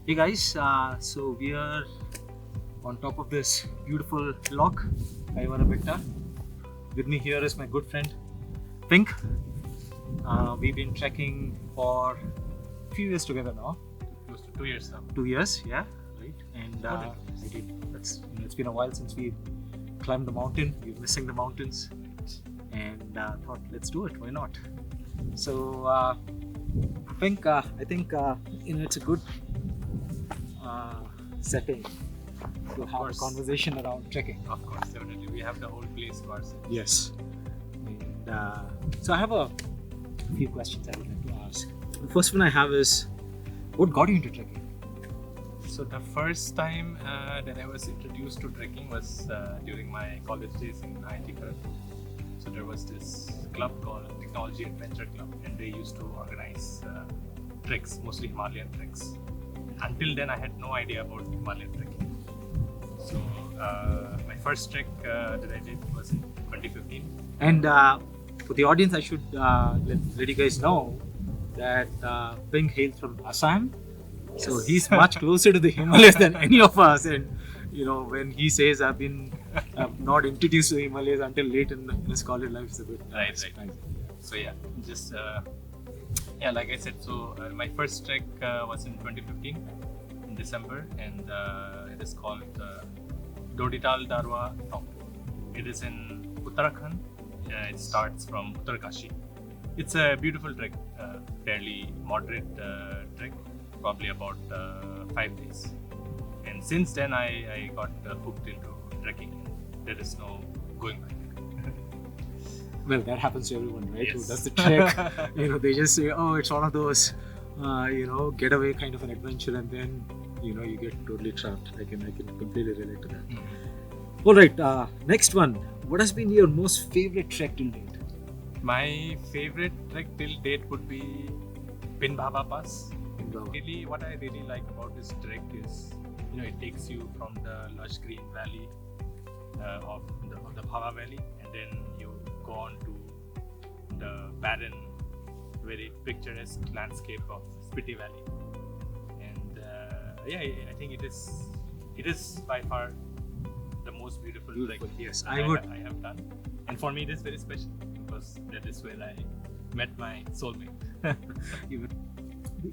Hey guys, so we are on top of this beautiful lock, Kaiwara Betta. With me here is my good friend Pink. We've been trekking for a few years together now. Close to 2 years now. 2 years, yeah, right. And it's been a while since we climbed the mountain. We're missing the mountains, and thought, let's do it. Why not? So, Pink, I think it's a good setting to have a conversation around trekking. Of course, definitely. We have the whole place to ourselves. Yes. And so I have a few questions I would like to ask. The first one I have is, what got you into trekking? So the first time that I was introduced to trekking was during my college days in IIT Kharagpur. So there was this club called Technology Adventure Club, and they used to organize treks, mostly Himalayan treks. Until then, I had no idea about Himalayan trekking. So my first trek that I did was in 2015. And for the audience, I should let you guys know that Pink hails from Assam. Yes. So he's much closer to the Himalayas than any of us. And when he says I've not introduced to the Himalayas until late in his college life, it's a bit Right. So yeah, just like I said, so my first trek was in 2015 in December, and it is called Dodital Darwa Top. It is in Uttarakhand. It starts from Uttarkashi. It's a beautiful trek, fairly moderate trek, probably about 5 days. And since then, I got hooked into trekking. There is no going back. Well, that happens to everyone, right? Yes. Who does the trek. They just say, oh, it's one of those, getaway kind of an adventure, and then, you get totally trapped. I can completely relate to that. Mm-hmm. All right, next one. What has been your most favorite trek till date? My favorite trek till date would be Pynkhlain Pass. Bengaluru. Really, what I really like about this trek is, it takes you from the lush green valley of the Bhava Valley, and then you go on to the barren, very picturesque landscape of Spiti Valley. And I think it is by far the most beautiful trek Yes, I have done. And for me, it is very special because that is where I met my soulmate.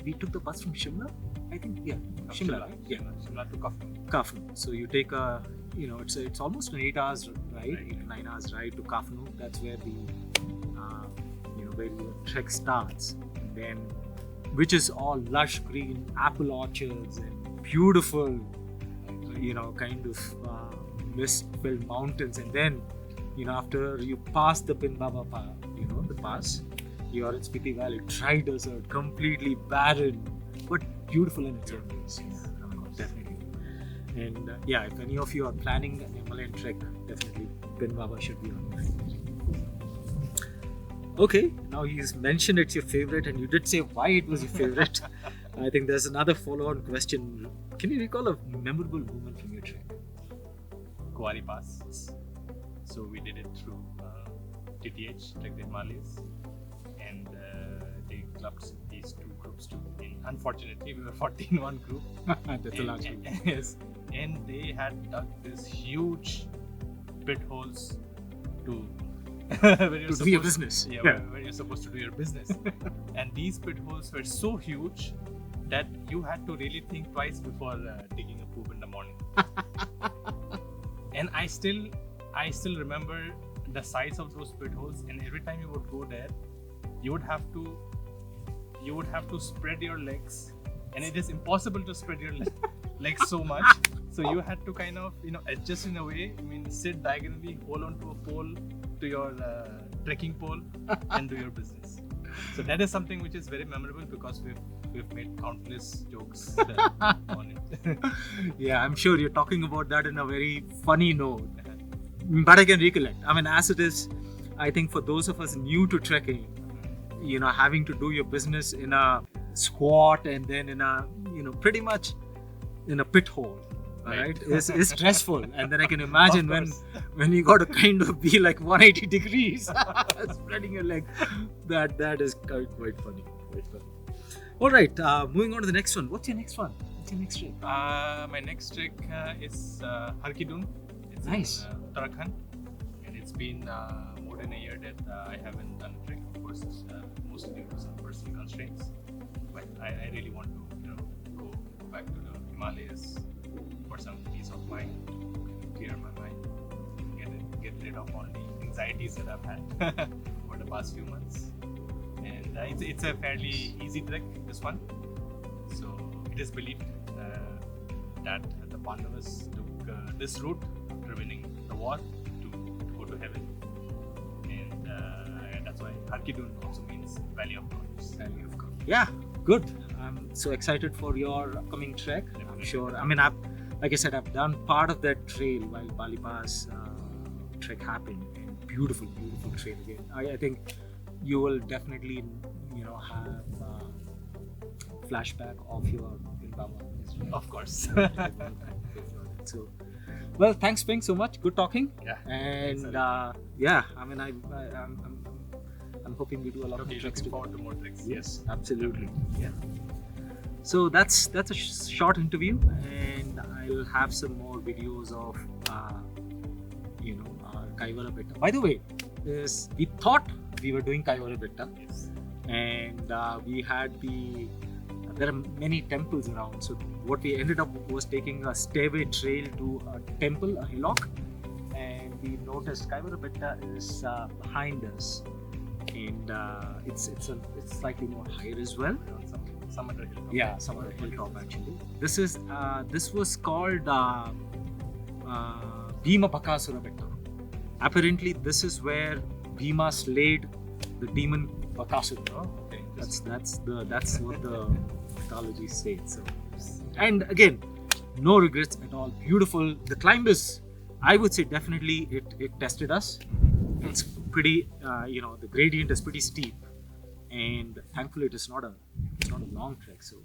We took the bus from Shimla, I think. Yeah, From Shimla, right? Yeah, Shimla to Kafnu. Kafnu. So you take it's almost an 8 hours ride, 8 to 9 hours ride to Kafnu. That's where where the trek starts, and then which is all lush green apple orchards and beautiful, kind of mist-filled mountains, and then after you pass the Pynkhlain, the pass, you are in Spiti Valley, dry desert, completely barren, but beautiful in its own ways. Definitely. And if any of you are planning an Himalayan trek, definitely Pynkhlain should be on your itinerary. Okay, now he's mentioned it's your favorite, and you did say why it was your favorite. I think there's another follow-on question. Can you recall a memorable moment from your trek? Kuwari Pass. So we did it through TTH, Trek the Himalayas, and they clubbed these two groups too. And unfortunately, we were 40 in one group. That's a large group. Yes, and they had dug this huge pit holes to where you're To do your business. Yeah, where you're supposed to do your business. And these pit holes were so huge that you had to really think twice before digging a poop in the morning. And I still remember the size of those pit holes, and every time you would go there, you would have to spread your legs, and it is impossible to spread your legs so much. So you had to kind of adjust in a way. I mean, sit diagonally, hold onto a pole, to your trekking pole, and do your business. So that is something which is very memorable because we've made countless jokes on it. Yeah, I'm sure you're talking about that in a very funny note. But I can recollect. I mean, as it is, I think for those of us new to trekking, having to do your business in a squat and then in a, pretty much in a pit hole, right? Is stressful. And then I can imagine when you got to kind of be like 180 degrees, spreading your leg. That is quite funny. All right, moving on to the next one. What's your next one? What's your next trek? My next trek is Harkidun. It's Nice. in Uttarakhand, and it's been more than a year that I haven't done a trek. Of course, mostly due to some personal constraints. But I really want to, go back to the Himalayas for some peace of mind, clear my mind, get rid of all the anxieties that I've had over the past few months. And it's a fairly easy trek, this one. So it is believed that the Pandavas took this route after winning the war to go to heaven, and that's why Harkidun also means Valley of Gods. Valley of God. Yeah, good. I'm so excited for your upcoming trek. I'm sure. I mean, like I said, I've done part of that trail while Bali Pass trek happened, and beautiful, beautiful trail again. I think you will definitely, have flashback of your Vrindavan. Of course. So, well, thanks, Pink, so much. Good talking. Yeah. And Excellent. I mean, I'm hoping we do a lot of treks Looking together. forward to more treks. Yes. Absolutely. Yeah. So that's a short interview, and I'll have some more videos of Kaiwara Betta. By the way, we thought we were doing Kaiwara Betta, Yes. and we had there are many temples around. So what we ended up was taking a stairway trail to a temple, a hillock, and we noticed Kaiwara Betta is behind us, and it's slightly more higher as well. On some other hill. Yeah, some other hilltop actually. This was called Bheema Bakasura Betta. Apparently, this is where Bheema slayed the demon Bakasura. Oh, okay. That's what the mythology says. So, and again, no regrets at all. Beautiful. The climb is, I would say, definitely it tested us. It's pretty, the gradient is pretty steep, and thankfully it's not a long trek. So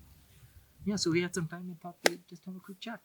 yeah, so we had some time and thought we'd just have a quick chat.